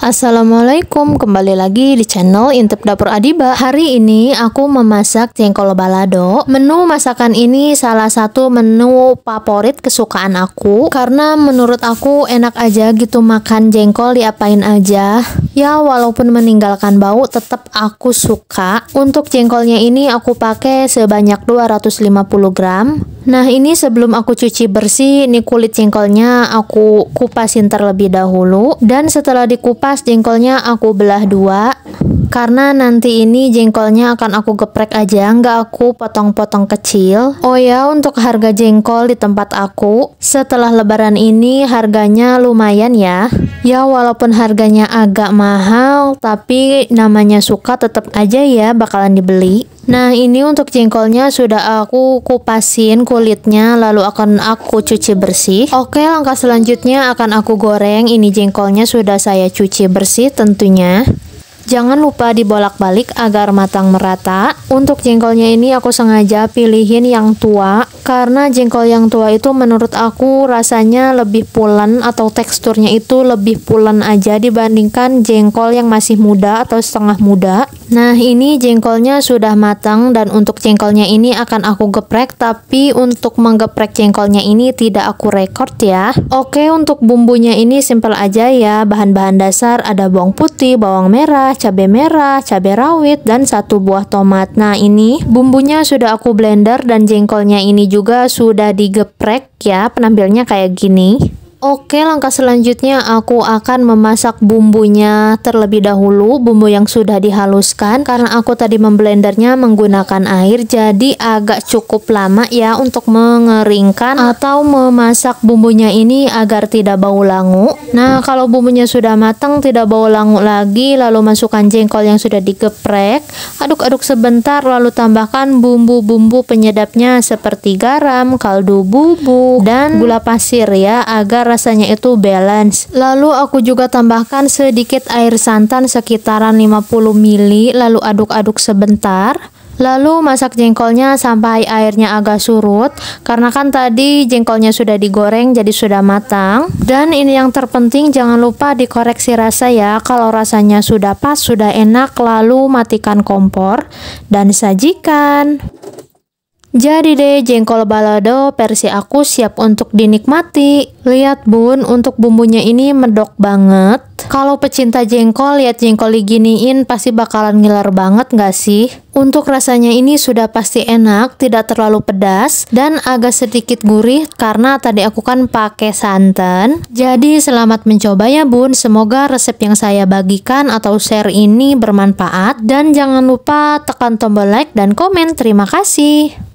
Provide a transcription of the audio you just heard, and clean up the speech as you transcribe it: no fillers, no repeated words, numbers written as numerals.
Assalamualaikum, kembali lagi di channel Intip Dapur Adiba. Hari ini aku memasak jengkol balado. Menu masakan ini salah satu menu favorit kesukaan aku, karena menurut aku enak aja gitu makan jengkol diapain aja. Ya walaupun meninggalkan bau tetap aku suka. Untuk jengkolnya ini aku pakai sebanyak 250 gram. Nah ini sebelum aku cuci bersih, ini kulit jengkolnya aku kupasin terlebih dahulu. Dan setelah dikupas jengkolnya aku belah dua, karena nanti ini jengkolnya akan aku geprek aja, nggak aku potong-potong kecil. Oh ya, untuk harga jengkol di tempat aku setelah lebaran ini harganya lumayan ya. Ya walaupun harganya agak mahal, tapi namanya suka tetap aja ya bakalan dibeli. Nah ini untuk jengkolnya sudah aku kupasin kulitnya, lalu akan aku cuci bersih. Oke, langkah selanjutnya akan aku goreng. Ini jengkolnya sudah saya cuci bersih tentunya. Jangan lupa dibolak-balik agar matang merata. Untuk jengkolnya ini aku sengaja pilihin yang tua, karena jengkol yang tua itu menurut aku rasanya lebih pulen atau teksturnya itu lebih pulen aja dibandingkan jengkol yang masih muda atau setengah muda. Nah ini jengkolnya sudah matang, dan untuk jengkolnya ini akan aku geprek, tapi untuk menggeprek jengkolnya ini tidak aku record ya. Oke, untuk bumbunya ini simple aja ya. Bahan-bahan dasar ada bawang putih, bawang merah, merah, cabai rawit, dan 1 buah tomat. Nah ini bumbunya sudah aku blender, dan jengkolnya ini juga sudah digeprek ya, penampilannya kayak gini. Oke, langkah selanjutnya aku akan memasak bumbunya terlebih dahulu, bumbu yang sudah dihaluskan, karena aku tadi memblendernya menggunakan air, jadi agak cukup lama ya untuk mengeringkan atau memasak bumbunya ini agar tidak bau langu. Nah kalau bumbunya sudah matang, tidak bau langu lagi, lalu masukkan jengkol yang sudah digeprek, aduk-aduk sebentar, lalu tambahkan bumbu-bumbu penyedapnya seperti garam, kaldu bubuk, dan gula pasir ya, agar rasanya itu balance. Lalu aku juga tambahkan sedikit air santan sekitaran 50 ml, lalu aduk-aduk sebentar. Lalu masak jengkolnya sampai airnya agak surut, karena kan tadi jengkolnya sudah digoreng jadi sudah matang. Dan ini yang terpenting, jangan lupa dikoreksi rasa ya. Kalau rasanya sudah pas, sudah enak, lalu matikan kompor dan sajikan. Jadi deh, jengkol balado versi aku siap untuk dinikmati. Lihat bun, untuk bumbunya ini medok banget. Kalau pecinta jengkol lihat jengkol diginiin pasti bakalan ngiler banget gak sih? Untuk rasanya ini sudah pasti enak, tidak terlalu pedas, dan agak sedikit gurih karena tadi aku kan pakai santan. Jadi selamat mencoba ya bun, semoga resep yang saya bagikan atau share ini bermanfaat. Dan jangan lupa tekan tombol like dan komen. Terima kasih.